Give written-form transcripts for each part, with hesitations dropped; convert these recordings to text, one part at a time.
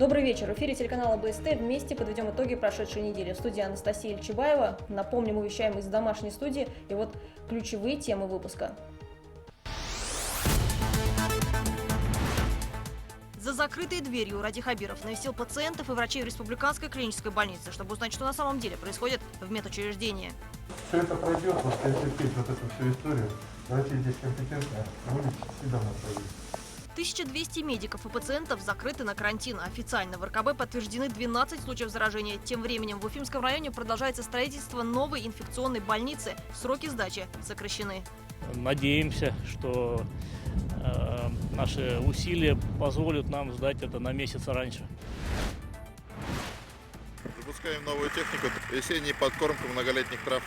Добрый вечер. В эфире телеканала БСТ. Вместе подведем итоги прошедшей недели. В студии Анастасия Ильчебаева. Напомню, мы вещаем из домашней студии. И вот ключевые темы выпуска. За закрытой дверью Ради Хабиров навестил пациентов и врачей в Республиканской клинической больнице, чтобы узнать, что на самом деле происходит в медучреждении. Все это пройдет, вот терпеть вот эту всю историю. Врачи здесь компетентные, вылечить всегда направить. 1200 медиков и пациентов закрыты на карантин. Официально в РКБ подтверждены 12 случаев заражения. Тем временем в Уфимском районе продолжается строительство новой инфекционной больницы. Сроки сдачи сокращены. Надеемся, что наши усилия позволят нам сдать это на месяц раньше. Запускаем новую технику. Весенняя подкормка многолетних трав.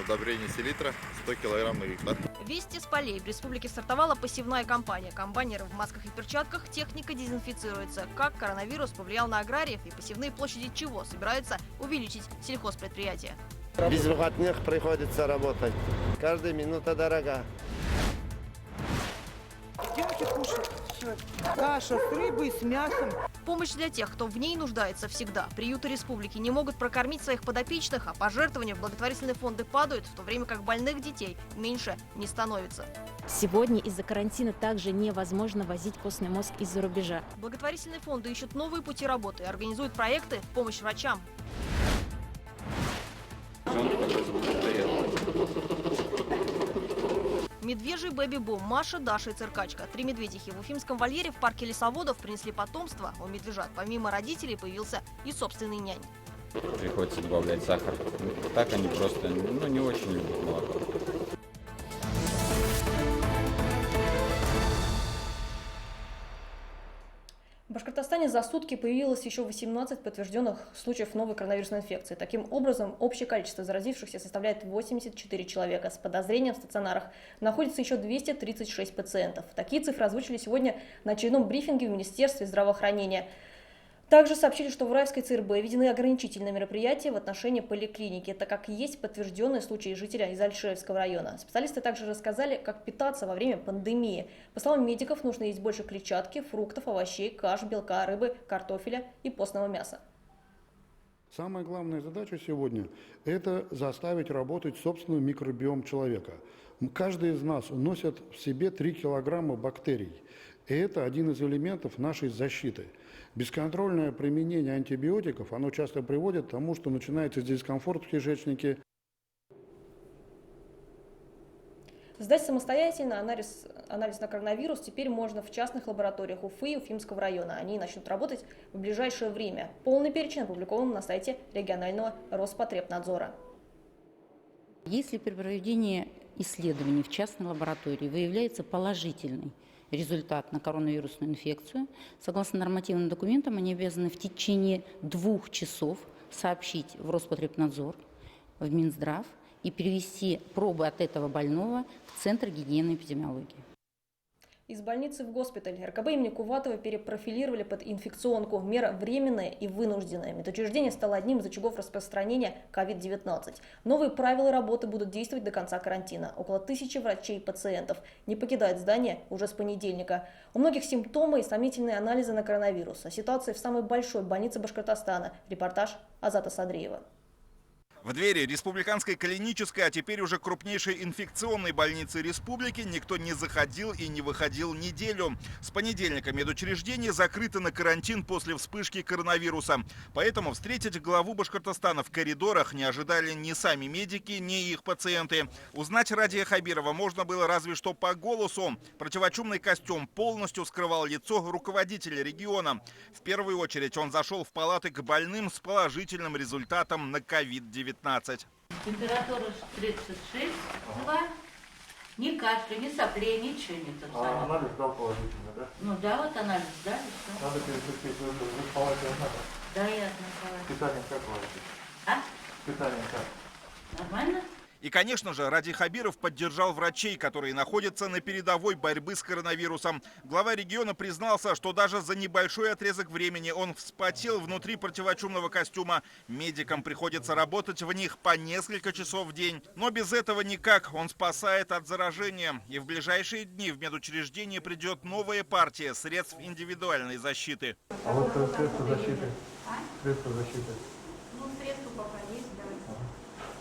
Удобрение селитра 100 кг на гектар. Вести с полей. В республике стартовала посевная кампания. Комбайнеры в масках и перчатках, техника дезинфицируется. Как коронавирус повлиял на аграриев и посевные площади чего собираются увеличить сельхозпредприятия. Без выходных приходится работать. Каждая минута дорога. Девочки кушают все. Каша с рыбой, с мясом. Помощь для тех, кто в ней нуждается всегда. Приюты республики не могут прокормить своих подопечных, а пожертвования в благотворительные фонды падают, в то время как больных детей меньше не становится. Сегодня из-за карантина также невозможно возить костный мозг из-за рубежа. Благотворительные фонды ищут новые пути работы и организуют проекты в помощь врачам. Медвежий бэби-бум, Маша, Даша и циркачка. 3 медведихи в Уфимском вольере в парке лесоводов принесли потомство. У медвежат помимо родителей появился и собственный нянь. Приходится добавлять сахар. Так они просто не очень любят молоко. В Башкортостане за сутки появилось еще 18 подтвержденных случаев новой коронавирусной инфекции. Таким образом, общее количество заразившихся составляет 84 человека. С подозрением в стационарах находится еще 236 пациентов. Такие цифры озвучили сегодня на очередном брифинге в Министерстве здравоохранения. Также сообщили, что в Раевской ЦРБ введены ограничительные мероприятия в отношении поликлиники, так как есть подтвержденные случаи жителя из Альшевского района. Специалисты также рассказали, как питаться во время пандемии. По словам медиков, нужно есть больше клетчатки, фруктов, овощей, каш, белка, рыбы, картофеля и постного мяса. Самая главная задача сегодня – это заставить работать собственный микробиом человека. Каждый из нас носит в себе 3 килограмма бактерий. И это один из элементов нашей защиты. Бесконтрольное применение антибиотиков, оно часто приводит к тому, что начинается дискомфорт в кишечнике. Сдать самостоятельно анализ на коронавирус теперь можно в частных лабораториях Уфы и Уфимского района. Они начнут работать в ближайшее время. Полный перечень опубликован на сайте регионального Роспотребнадзора. Если при проведении исследований в частной лаборатории выявляется положительный результат на коронавирусную инфекцию, согласно нормативным документам, они обязаны в течение 2 часов сообщить в Роспотребнадзор, в Минздрав и перевести пробы от этого больного в Центр гигиены и эпидемиологии. Из больницы в госпиталь РКБ имени Куватова перепрофилировали под инфекционку. Мера временная и вынужденная. Медучреждение стало одним из очагов распространения COVID-19. Новые правила работы будут действовать до конца карантина. Около 1000 врачей и пациентов не покидают здание уже с понедельника. У многих симптомы и сомнительные анализы на коронавирус. О ситуации в самой большой больнице Башкортостана. Репортаж Азата Садриева. В двери республиканской клинической, а теперь уже крупнейшей инфекционной больницы республики никто не заходил и не выходил неделю. С понедельника медучреждение закрыто на карантин после вспышки коронавируса. Поэтому встретить главу Башкортостана в коридорах не ожидали ни сами медики, ни их пациенты. Узнать Радия Хабирова можно было разве что по голосу. Противочумный костюм полностью скрывал лицо руководителя региона. В первую очередь он зашел в палаты к больным с положительным результатом на COVID-19. Температура 36,2. Ни кашля, ни соплей, ничего нет. Анализ дал положительно, да? Ну да, вот анализ дали. Надо перепустить, вы в палате надо. Да, я на палате. Питанием как владите? А? Питанием как? Нормально? И, конечно же, Ради Хабиров поддержал врачей, которые находятся на передовой борьбы с коронавирусом. Глава региона признался, что даже за небольшой отрезок времени он вспотел внутри противочумного костюма. Медикам приходится работать в них по несколько часов в день. Но без этого никак. Он спасает от заражения. И в ближайшие дни в медучреждение придет новая партия средств индивидуальной защиты. А вот средства защиты? Средства защиты? Ну, средства пока есть, да.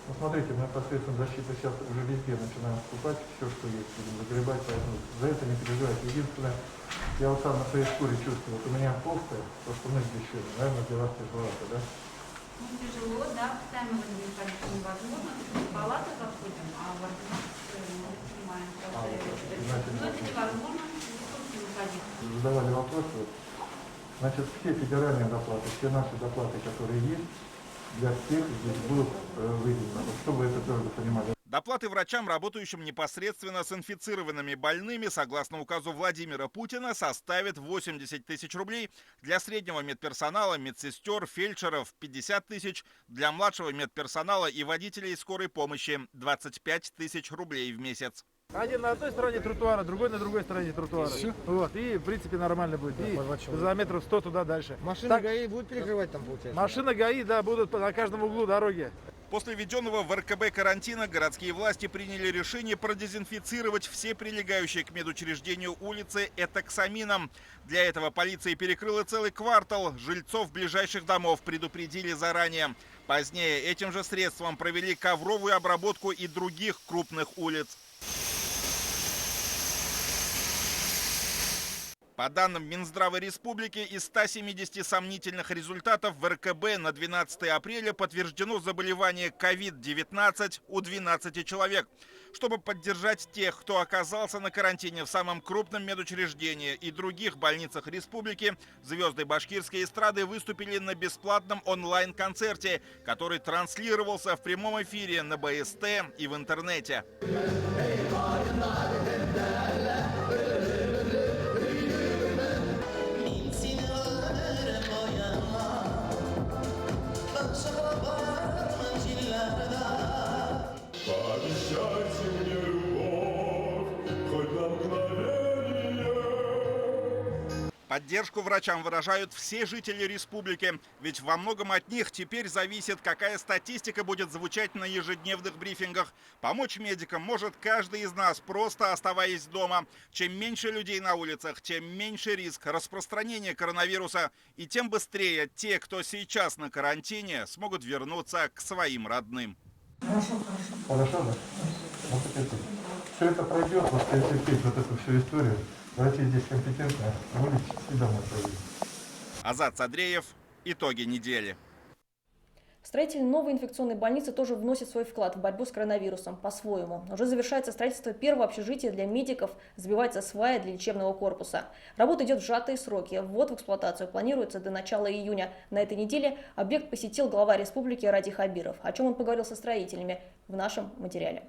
Ну, смотрите, мы посредством защиты сейчас уже везде начинаем вступать, все, что есть, будем загребать, поэтому за это не переживайте. Единственное, я вот сам на своей шкуре чувствую, вот у меня толстая, то, что мы здесь еще, наверное, для вас тяжеловато, да? Ну, тяжело, да, сами в этом конечно, невозможно. В палатах обходим, а в ordinации мы принимаем. Но это невозможно, не выходить. Задавали вопросы, вот. Значит, все федеральные доплаты, все наши доплаты, которые есть, для всех здесь будут выделены, чтобы это тоже понимали. Доплаты врачам, работающим непосредственно с инфицированными больными, согласно указу Владимира Путина, составят 80 тысяч рублей. Для среднего медперсонала, медсестер, фельдшеров 50 тысяч. Для младшего медперсонала и водителей скорой помощи 25 тысяч рублей в месяц. Один на одной стороне тротуара, другой на другой стороне тротуара. Вот, и в принципе нормально будет. И за метров 100 туда дальше. Машины ГАИ будут перекрывать там, получается? Машины ГАИ, да, будут на каждом углу дороги. После введенного в РКБ карантина городские власти приняли решение продезинфицировать все прилегающие к медучреждению улицы этоксамином. Для этого полиция перекрыла целый квартал. Жильцов ближайших домов предупредили заранее. Позднее этим же средством провели ковровую обработку и других крупных улиц. По данным Минздрава Республики, из 170 сомнительных результатов в РКБ на 12 апреля подтверждено заболевание COVID-19 у 12 человек. Чтобы поддержать тех, кто оказался на карантине в самом крупном медучреждении и других больницах республики, звезды башкирской эстрады выступили на бесплатном онлайн-концерте, который транслировался в прямом эфире на БСТ и в интернете. Поддержку врачам выражают все жители республики, ведь во многом от них теперь зависит, какая статистика будет звучать на ежедневных брифингах. Помочь медикам может каждый из нас, просто оставаясь дома. Чем меньше людей на улицах, тем меньше риск распространения коронавируса, и тем быстрее те, кто сейчас на карантине, смогут вернуться к своим родным. Хорошо, да? Вот все это пройдет, вот терпеть вот эту всю историю. Врачи здесь компетентны, вылечить и домой проводить. Азат Садреев. Итоги недели. Строители новой инфекционной больницы тоже вносят свой вклад в борьбу с коронавирусом по-своему. Уже завершается строительство первого общежития для медиков, сбивается свая для лечебного корпуса. Работа идет в сжатые сроки. Ввод в эксплуатацию планируется до начала июня. На этой неделе объект посетил глава республики Ради Хабиров. О чем он поговорил со строителями в нашем материале.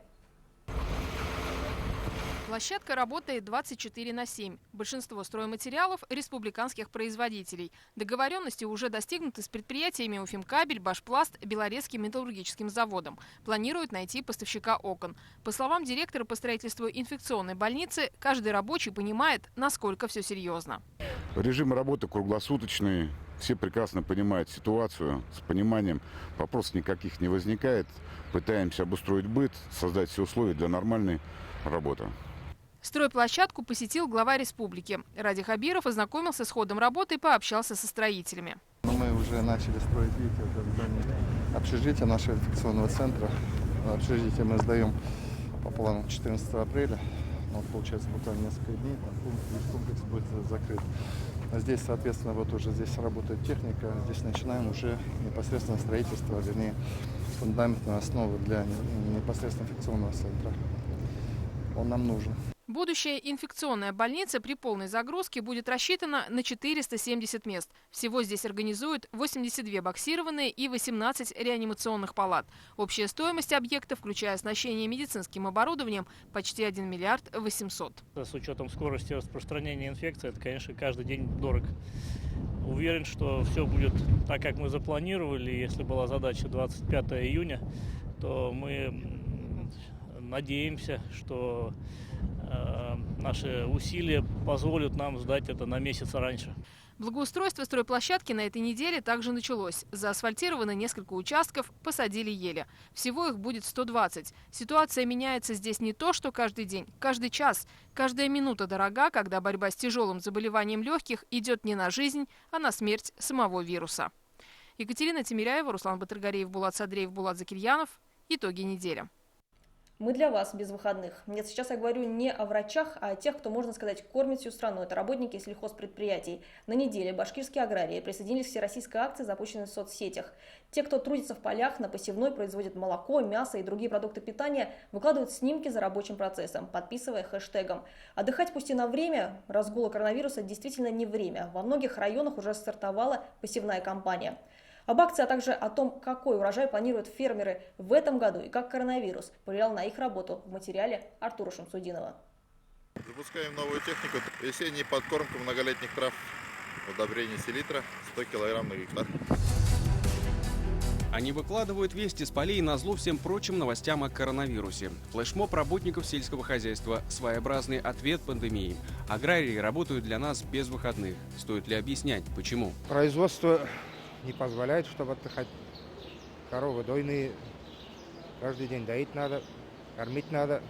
Площадка работает 24/7. Большинство стройматериалов – республиканских производителей. Договоренности уже достигнуты с предприятиями Уфимкабель, Башпласт, Белорецким металлургическим заводом. Планируют найти поставщика окон. По словам директора по строительству инфекционной больницы, каждый рабочий понимает, насколько все серьезно. Режим работы круглосуточный. Все прекрасно понимают ситуацию. С пониманием вопросов никаких не возникает. Пытаемся обустроить быт, создать все условия для нормальной работы. Стройплощадку посетил глава республики. Ради Хабиров ознакомился с ходом работы и пообщался со строителями. Мы уже начали строить, видите, вот здание общежития нашего инфекционного центра. Общежитие мы сдаем по плану 14 апреля. Вот, получается, буквально несколько дней, весь комплекс будет закрыт. А здесь, соответственно, вот уже здесь работает техника. Здесь начинаем уже непосредственно строительство, вернее, фундаментную основу для непосредственно инфекционного центра. Он нам нужен. Будущая инфекционная больница при полной загрузке будет рассчитана на 470 мест. Всего здесь организуют 82 боксированные и 18 реанимационных палат. Общая стоимость объекта, включая оснащение медицинским оборудованием, почти 1 миллиард 800. С учетом скорости распространения инфекции, это, конечно, каждый день дорог. Уверен, что все будет так, как мы запланировали. Если была задача 25 июня, то мы Надеемся, что наши усилия позволят нам сдать это на месяц раньше. Благоустройство стройплощадки на этой неделе также началось. Заасфальтировано несколько участков, посадили ели. Всего их будет 120. Ситуация меняется здесь не то, что каждый день, каждый час. Каждая минута дорога, когда борьба с тяжелым заболеванием легких идет не на жизнь, а на смерть самого вируса. Екатерина Тимиряева, Руслан Батыргариев, Булат Садреев, Булат Закирьянов. Итоги недели. Мы для вас без выходных. Нет, сейчас я говорю не о врачах, а о тех, кто, можно сказать, кормит всю страну. Это работники сельхозпредприятий. На неделе башкирские аграрии присоединились к всероссийской акции, запущенной в соцсетях. Те, кто трудится в полях, на посевной, производят молоко, мясо и другие продукты питания, выкладывают снимки за рабочим процессом, подписывая хэштегом. Отдыхать пусть и на время разгула коронавируса действительно не время. Во многих районах уже стартовала посевная кампания. Об акции, а также о том, какой урожай планируют фермеры в этом году и как коронавирус повлиял на их работу, в материале Артура Шамсудинова. Запускаем новую технику. Весенняя подкормка многолетних трав, удобрение селитра, 100 килограмм на гектар. Они выкладывают вести с полей назло всем прочим новостям о коронавирусе. Флешмоб работников сельского хозяйства – своеобразный ответ пандемии. Аграрии работают для нас без выходных. Стоит ли объяснять, почему? Производство не позволяет, чтобы отдыхать. Коровы дойные, каждый день доить надо, кормить надо,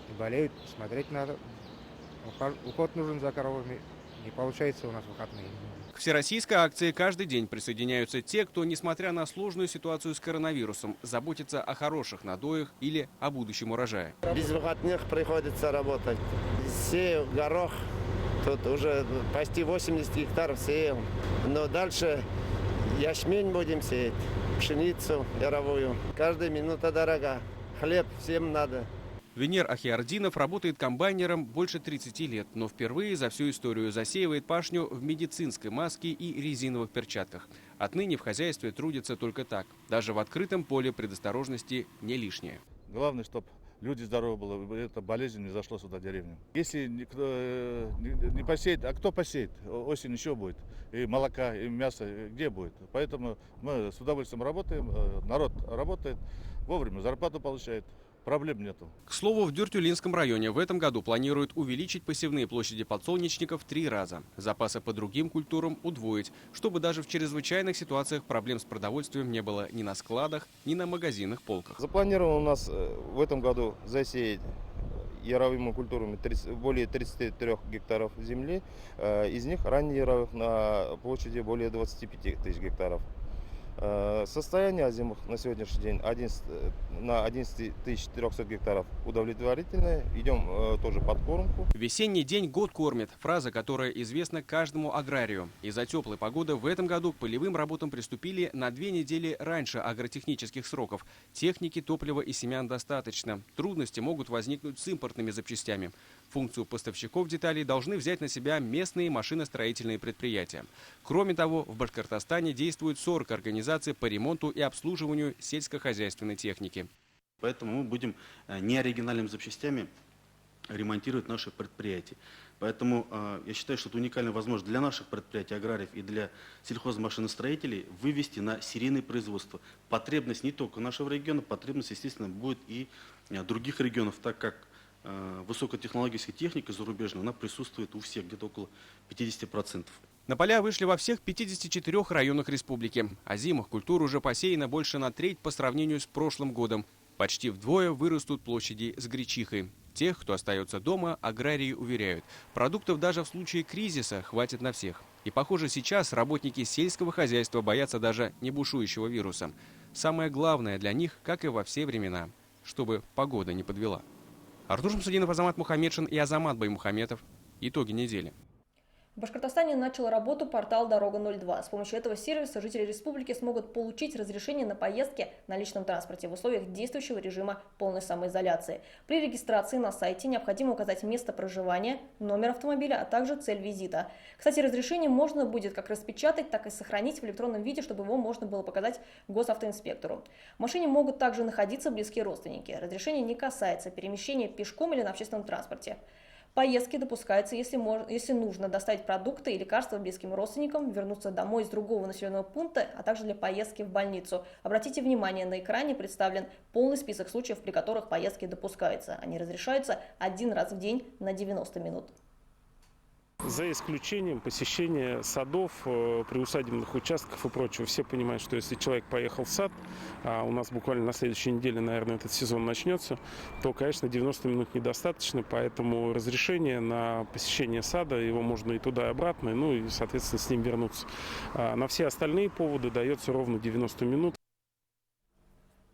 и болеют, смотреть надо. Уход нужен за коровами, не получается у нас выходные. К всероссийской акции каждый день присоединяются те, кто, несмотря на сложную ситуацию с коронавирусом, заботится о хороших надоях или о будущем урожае. Без выходных приходится работать. Сею горох, тут уже почти 80 гектаров сеял. Но дальше ячмень будем сеять, пшеницу яровую. Каждая минута дорога. Хлеб всем надо. Венер Ахиардинов работает комбайнером больше 30 лет, но впервые за всю историю засеивает пашню в медицинской маске и резиновых перчатках. Отныне в хозяйстве трудится только так. Даже в открытом поле предосторожности не лишнее. Главное, чтобы люди здоровы были, эта болезнь не зашла сюда в деревню. Если никто не посеет, а кто посеет? Осень еще будет. И молока, и мясо, где будет? Поэтому мы с удовольствием работаем, народ работает, вовремя зарплату получает. Проблем нету. К слову, в Дюртюлинском районе в этом году планируют увеличить посевные площади подсолнечников в 3 раза. Запасы по другим культурам удвоить, чтобы даже в чрезвычайных ситуациях проблем с продовольствием не было ни на складах, ни на магазинных полках. Запланировано у нас в этом году засеять яровыми культурами более 33 гектаров земли. Из них ранних яровых на площади более 25 тысяч гектаров. Состояние озимых на сегодняшний день на 11 400 гектаров удовлетворительное. Идем тоже подкормку. Весенний день год кормит. Фраза, которая известна каждому аграрию. Из-за теплой погоды в этом году к полевым работам приступили на 2 недели раньше агротехнических сроков. Техники, топлива и семян достаточно. Трудности могут возникнуть с импортными запчастями. Функцию поставщиков деталей должны взять на себя местные машиностроительные предприятия. Кроме того, в Башкортостане действует 40 организаций по ремонту и обслуживанию сельскохозяйственной техники. Поэтому мы будем неоригинальными запчастями ремонтировать наши предприятия. Поэтому я считаю, что это уникальная возможность для наших предприятий, аграриев и для сельхозмашиностроителей вывести на серийное производство. Потребность не только нашего региона, потребность, естественно, будет и других регионов, так как высокотехнологическая техника зарубежная, она присутствует у всех, где-то около 50%. На поля вышли во всех 54 районах республики. Озимых культур уже посеяно больше на треть по сравнению с прошлым годом. Почти вдвое вырастут площади с гречихой. Тех, кто остается дома, аграрии уверяют, продуктов даже в случае кризиса хватит на всех. И похоже, сейчас работники сельского хозяйства боятся даже не бушующего вируса. Самое главное для них, как и во все времена, чтобы погода не подвела. Артур Шамсудинов, Азамат Мухаммедшин и Азамат Баймухаметов. Итоги недели. В Башкортостане начал работу портал «Дорога-02». С помощью этого сервиса жители республики смогут получить разрешение на поездки на личном транспорте в условиях действующего режима полной самоизоляции. При регистрации на сайте необходимо указать место проживания, номер автомобиля, а также цель визита. Кстати, разрешение можно будет как распечатать, так и сохранить в электронном виде, чтобы его можно было показать госавтоинспектору. В машине могут также находиться близкие родственники. Разрешение не касается перемещения пешком или на общественном транспорте. Поездки допускаются, если нужно доставить продукты и лекарства близким родственникам, вернуться домой из другого населенного пункта, а также для поездки в больницу. Обратите внимание, на экране представлен полный список случаев, при которых поездки допускаются. Они разрешаются один раз в день на 90 минут. За исключением посещения садов, приусадебных участков и прочего. Все понимают, что если человек поехал в сад, а у нас буквально на следующей неделе, наверное, этот сезон начнется, то, конечно, 90 минут недостаточно, поэтому разрешение на посещение сада, его можно и туда, и обратно, ну и, соответственно, с ним вернуться. На все остальные поводы дается ровно 90 минут.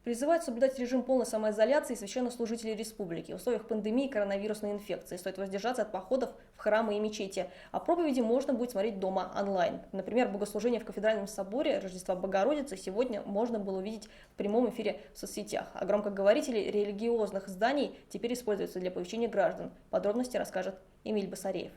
Призывают соблюдать режим полной самоизоляции священнослужителей республики. В условиях пандемии коронавирусной инфекции стоит воздержаться от походов в храмы и мечети. А проповеди можно будет смотреть дома онлайн. Например, богослужение в Кафедральном соборе Рождества Богородицы сегодня можно было увидеть в прямом эфире в соцсетях. А громкоговорители религиозных зданий теперь используются для оповещения граждан. Подробности расскажет Эмиль Басареев.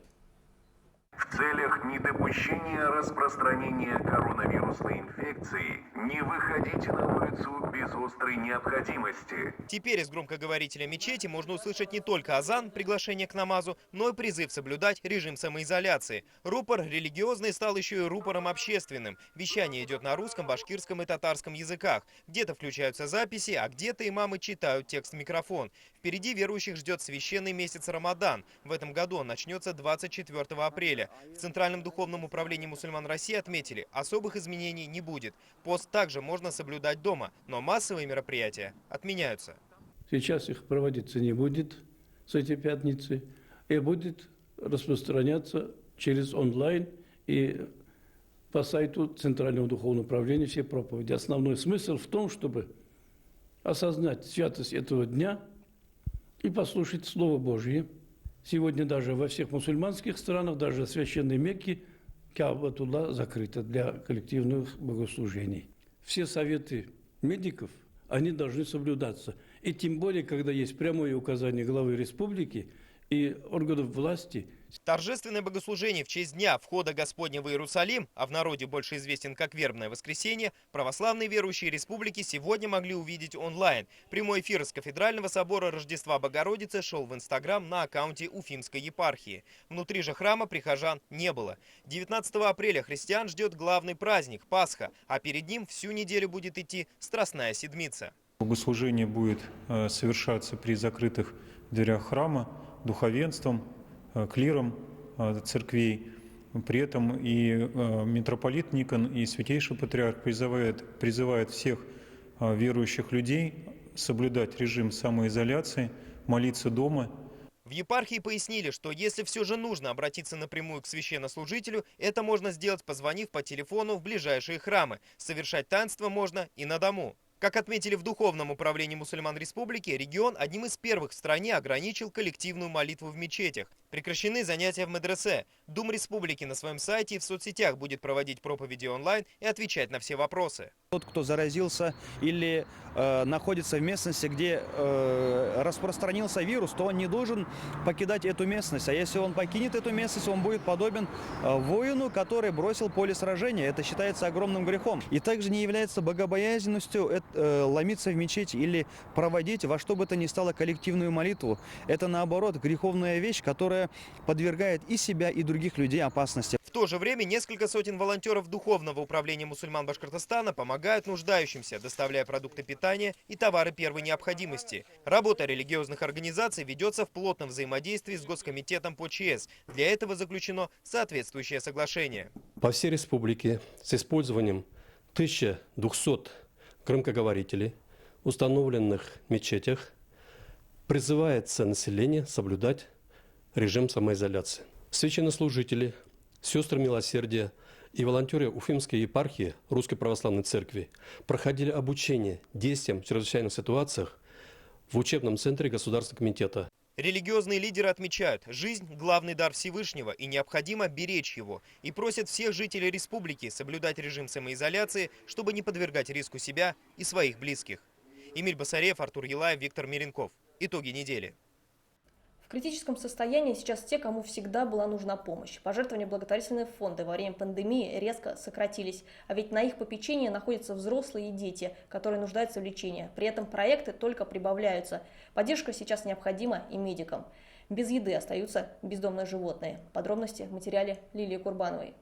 В целях недопущения распространения коронавирусной инфекции не выходите на улицу без острой необходимости. Теперь из громкоговорителя мечети можно услышать не только азан, приглашение к намазу, но и призыв соблюдать режим самоизоляции. Рупор религиозный стал еще и рупором общественным. Вещание идет на русском, башкирском и татарском языках. Где-то включаются записи, а где-то имамы читают текст в микрофон. Впереди верующих ждет священный месяц Рамадан. В этом году он начнется 24 апреля. В Центральном духовном управлении мусульман России отметили, особых изменений не будет. Пост также можно соблюдать дома, но массовые мероприятия отменяются. Сейчас их проводиться не будет с этой пятницы и будет распространяться через онлайн и по сайту Центрального духовного управления все проповеди. Основной смысл в том, чтобы осознать святость этого дня и послушать Слово Божье. Сегодня даже во всех мусульманских странах, даже в священной Мекке, Каабатулла закрыта для коллективных богослужений. Все советы медиков, они должны соблюдаться. И тем более, когда есть прямое указание главы республики и органов власти. Торжественное богослужение в честь Дня Входа Господня в Иерусалим, а в народе больше известен как Вербное воскресенье, православные верующие республики сегодня могли увидеть онлайн. Прямой эфир из Кафедрального собора Рождества Богородицы шел в Инстаграм на аккаунте Уфимской епархии. Внутри же храма прихожан не было. 19 апреля христиан ждет главный праздник – Пасха, а перед ним всю неделю будет идти Страстная Седмица. Богослужение будет совершаться при закрытых дверях храма духовенством, клиром церквей. При этом и митрополит Никон, и святейший патриарх призывает всех верующих людей соблюдать режим самоизоляции, молиться дома. В епархии пояснили, что если все же нужно обратиться напрямую к священнослужителю, это можно сделать, позвонив по телефону в ближайшие храмы. Совершать таинство можно и на дому. Как отметили в Духовном управлении мусульман республики, регион одним из первых в стране ограничил коллективную молитву в мечетях. Прекращены занятия в медресе. Дум республики на своем сайте и в соцсетях будет проводить проповеди онлайн и отвечать на все вопросы. Тот, кто заразился или находится в местности, где распространился вирус, то он не должен покидать эту местность. А если он покинет эту местность, он будет подобен воину, который бросил поле сражения. Это считается огромным грехом. И также не является богобоязненностью ломиться в мечеть или проводить во что бы то ни стало коллективную молитву. Это наоборот греховная вещь, которая подвергает и себя, и других людей опасности. В то же время несколько сотен волонтеров Духовного управления мусульман Башкортостана помогают нуждающимся, доставляя продукты питания и товары первой необходимости. Работа религиозных организаций ведется в плотном взаимодействии с Госкомитетом по ЧС. Для этого заключено соответствующее соглашение. По всей республике с использованием 1200 громкоговорителей, установленных в мечетях, призывается население соблюдать режим самоизоляции. Священнослужители, сестры милосердия и волонтеры Уфимской епархии Русской Православной Церкви проходили обучение действиям в чрезвычайных ситуациях в учебном центре Государственного комитета. Религиозные лидеры отмечают, жизнь – главный дар Всевышнего и необходимо беречь его. И просят всех жителей республики соблюдать режим самоизоляции, чтобы не подвергать риску себя и своих близких. Эмиль Басареев, Артур Елаев, Виктор Миренков. Итоги недели. В критическом состоянии сейчас те, кому всегда была нужна помощь. Пожертвования в благотворительные фонды во время пандемии резко сократились, а ведь на их попечении находятся взрослые и дети, которые нуждаются в лечении. При этом проекты только прибавляются. Поддержка сейчас необходима и медикам. Без еды остаются бездомные животные. Подробности в материале Лилии Курбановой.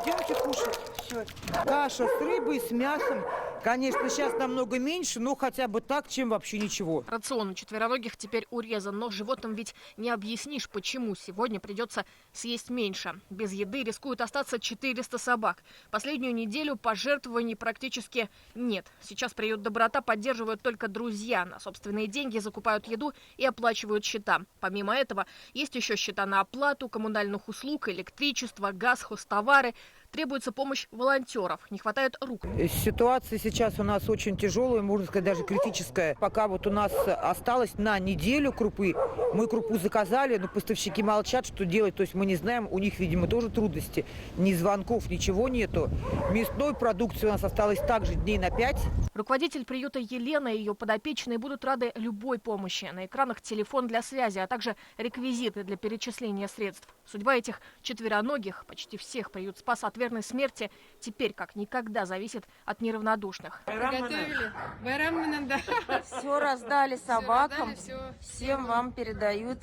Девочки кушают все. Каша с рыбой, с мясом. Конечно, сейчас намного меньше, но хотя бы так, чем вообще ничего. Рацион у четвероногих теперь урезан, но животным ведь не объяснишь, почему сегодня придется съесть меньше. Без еды рискуют остаться 400 собак. Последнюю неделю пожертвований практически нет. Сейчас приют «Доброта» поддерживают только друзья. На собственные деньги закупают еду и оплачивают счета. Помимо этого, есть еще счета на оплату коммунальных услуг, электричество, газ, хозтовары. Требуется помощь волонтеров. Не хватает рук. Ситуация сейчас у нас очень тяжелая, можно сказать, даже критическая. Пока вот у нас осталось на неделю крупы. Мы крупу заказали, но поставщики молчат, что делать. То есть мы не знаем, у них, видимо, тоже трудности. Ни звонков, ничего нету. Мясной продукции у нас осталось также дней на 5. Руководитель приюта Елена и ее подопечные будут рады любой помощи. На экранах телефон для связи, а также реквизиты для перечисления средств. Судьба этих четвероногих, почти всех приют спас от верной смерти, теперь как никогда зависит от неравнодушных. Приготовили? Байрам, да. Все раздали собакам, всем вам передают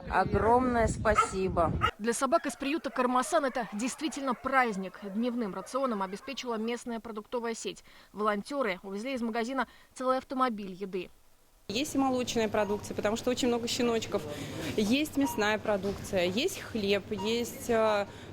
огромное спасибо. Для собак из приюта «Кармасан» это действительно праздник. Дневным рационом обеспечила местная продуктовая сеть. Волонтеры увезли из магазина целый автомобиль еды. Есть и молочная продукция, потому что очень много щеночков. Есть мясная продукция, есть хлеб, есть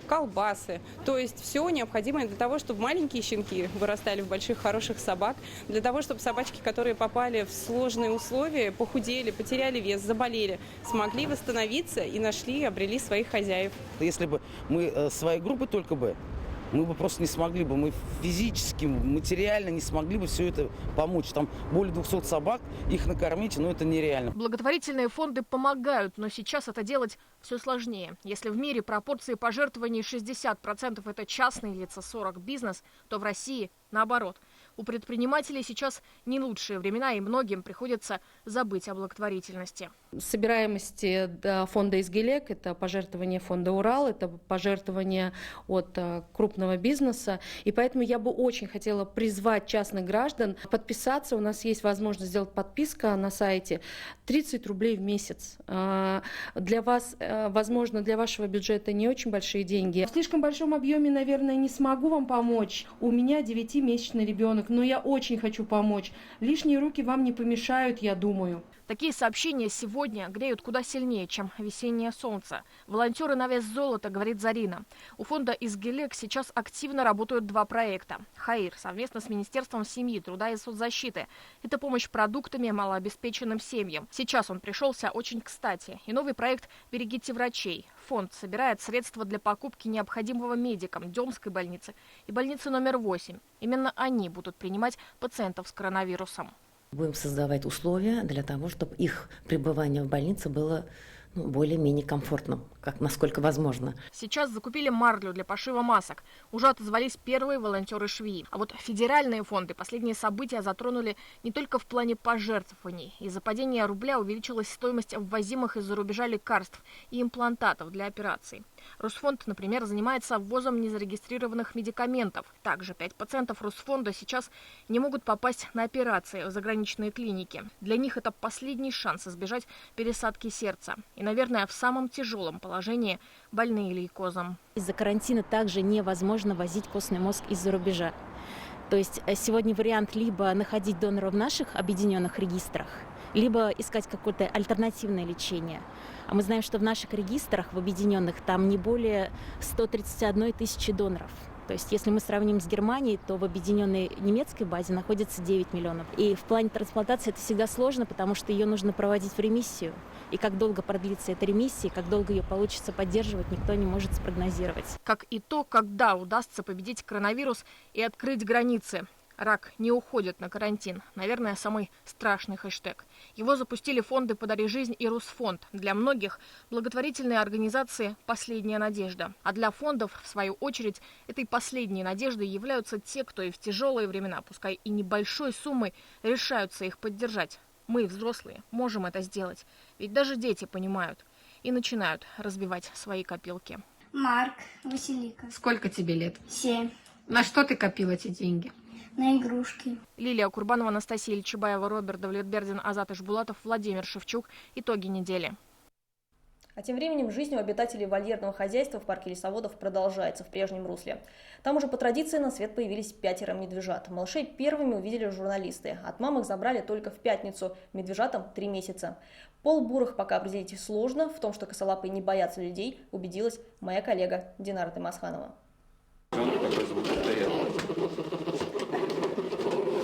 колбасы. То есть все необходимое для того, чтобы маленькие щенки вырастали в больших хороших собак, для того, чтобы собачки, которые попали в сложные условия, похудели, потеряли вес, заболели, смогли восстановиться и нашли, обрели своих хозяев. Если бы мы своей группы только бы, мы бы просто не смогли бы, мы физически, материально не смогли бы все это помочь. Там более 200 собак, их накормить, это нереально. Благотворительные фонды помогают, но сейчас это делать все сложнее. Если в мире пропорции пожертвований 60% это частные лица, 40% бизнес, то в России наоборот. У предпринимателей сейчас не лучшие времена, и многим приходится забыть о благотворительности. Собираемости фонда «Изгелек» – это пожертвования фонда «Урал», это пожертвования от крупного бизнеса. И поэтому я бы очень хотела призвать частных граждан подписаться. У нас есть возможность сделать подписку на сайте. 30 рублей в месяц. Для вас, возможно, для вашего бюджета не очень большие деньги. В слишком большом объеме, наверное, не смогу вам помочь. У меня 9-месячный ребенок, но я очень хочу помочь. Лишние руки вам не помешают, я думаю. Такие сообщения сегодня греют куда сильнее, чем весеннее солнце. Волонтеры на вес золота, говорит Зарина. У фонда «Изгелек» сейчас активно работают 2 проекта. «Хаир» совместно с Министерством семьи, труда и соцзащиты. Это помощь продуктами малообеспеченным семьям. Сейчас он пришелся очень кстати. И новый проект «Берегите врачей». Фонд собирает средства для покупки необходимого медикам Демской больницы и больницы номер 8. Именно они будут принимать пациентов с коронавирусом. Будем создавать условия для того, чтобы их пребывание в больнице было более-менее комфортным, насколько возможно. Сейчас закупили марлю для пошива масок. Уже отозвались первые волонтеры-швеи. А вот федеральные фонды последние события затронули не только в плане пожертвований. Из-за падения рубля увеличилась стоимость ввозимых из-за рубежа лекарств и имплантатов для операций. Росфонд, например, занимается ввозом незарегистрированных медикаментов. Также 5% Росфонда сейчас не могут попасть на операции в заграничные клиники. Для них это последний шанс избежать пересадки сердца. И, наверное, в самом тяжелом положении больные лейкозом. Из-за карантина также невозможно возить костный мозг из-за рубежа. То есть сегодня вариант либо находить донора в наших объединенных регистрах, либо искать какое-то альтернативное лечение. А мы знаем, что в наших регистрах, в объединенных, там не более 131 тысячи доноров. То есть если мы сравним с Германией, то в объединенной немецкой базе находится 9 миллионов. И в плане трансплантации это всегда сложно, потому что ее нужно проводить в ремиссию. И как долго продлится эта ремиссия, как долго ее получится поддерживать, никто не может спрогнозировать. Как и то, когда удастся победить коронавирус и открыть границы. Рак не уходит на карантин. Наверное, самый страшный хэштег. Его запустили фонды «Подари жизнь» и Русфонд. Для многих благотворительные организации – последняя надежда. А для фондов, в свою очередь, этой последней надеждой являются те, кто и в тяжелые времена, пускай и небольшой суммой, решаются их поддержать. Мы, взрослые, можем это сделать. Ведь даже дети понимают и начинают разбивать свои копилки. Марк, Василика. Сколько тебе лет? 7. На что ты копил эти деньги? На игрушки. Лилия Курбанова, Анастасия Ильчебаева, Роберт Давлетбердин, Азат Ишбулатов, Владимир Шевчук. Итоги недели. А тем временем жизнь у обитателей вольерного хозяйства в парке лесоводов продолжается в прежнем русле. Там уже по традиции на свет появились 5 медвежат. Малышей первыми увидели журналисты. От мам их забрали только в пятницу. Медвежатам 3 месяца. Пол бурых пока определить сложно. В том, что косолапые не боятся людей, убедилась моя коллега Динара Таймасханова.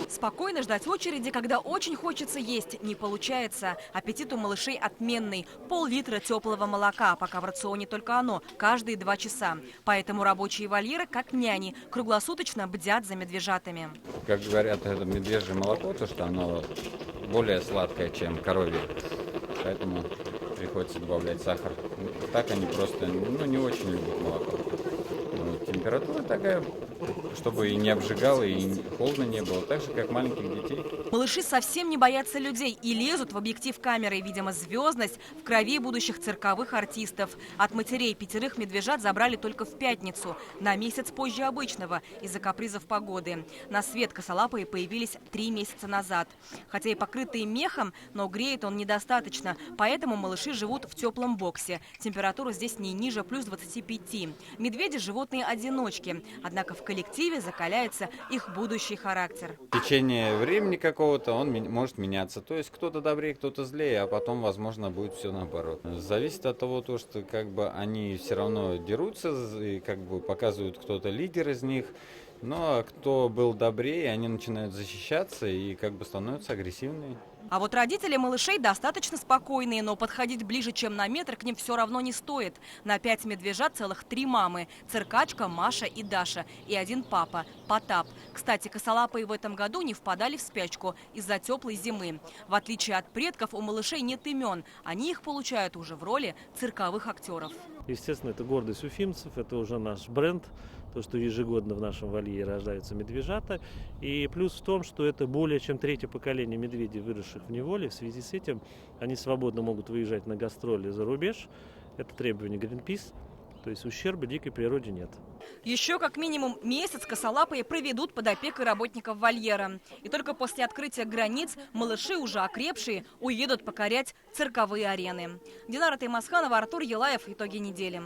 Спокойно ждать очереди, когда очень хочется есть, не получается. Аппетит у малышей отменный. Пол-литра теплого молока, пока в рационе только оно, каждые 2 часа. Поэтому рабочие вольеры, как няни, круглосуточно бдят за медвежатами. Как говорят, это медвежье молоко, то что оно более сладкое, чем коровье. Поэтому приходится добавлять сахар. Так они просто не очень любят молоко. Температура такая, чтобы и не обжигало, и холодно не было, так же, как маленьких детей. Малыши совсем не боятся людей и лезут в объектив камеры. Видимо, звездность в крови будущих цирковых артистов. От матерей 5 медвежат забрали только в пятницу, на месяц позже обычного, из-за капризов погоды. На свет косолапые появились 3 месяца назад. Хотя и покрытые мехом, но греет он недостаточно, поэтому малыши живут в теплом боксе. Температура здесь не ниже плюс 25. Медведи – животные одиночки, однако в коллективе закаляется их будущий характер. В течение времени какого-то он может меняться. То есть кто-то добрее, кто-то злее, а потом, возможно, будет все наоборот. Зависит от того, что они все равно дерутся и показывают, кто-то лидер из них. Ну а кто был добрее, они начинают защищаться и становятся агрессивными. А вот родители малышей достаточно спокойные, но подходить ближе, чем на метр, к ним все равно не стоит. На 5 медвежат целых 3 мамы – Циркачка, Маша и Даша. И 1 папа – Потап. Кстати, косолапые в этом году не впадали в спячку из-за теплой зимы. В отличие от предков, у малышей нет имен. Они их получают уже в роли цирковых актеров. Естественно, это гордость уфимцев, это уже наш бренд. То, что ежегодно в нашем вольере рождаются медвежата. И плюс в том, что это более чем 3-е поколение медведей, выросших в неволе. В связи с этим они свободно могут выезжать на гастроли за рубеж. Это требование Greenpeace. То есть ущерба дикой природе нет. Еще как минимум месяц косолапые проведут под опекой работников вольера. И только после открытия границ малыши, уже окрепшие, уедут покорять цирковые арены. Динара Таймасханова, Артур Елаев. Итоги недели.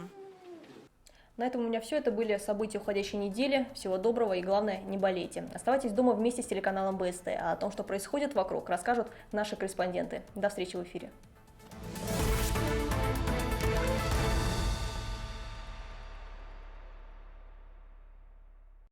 На этом у меня все. Это были события уходящей недели. Всего доброго и, главное, не болейте. Оставайтесь дома вместе с телеканалом БСТ. А о том, что происходит вокруг, расскажут наши корреспонденты. До встречи в эфире.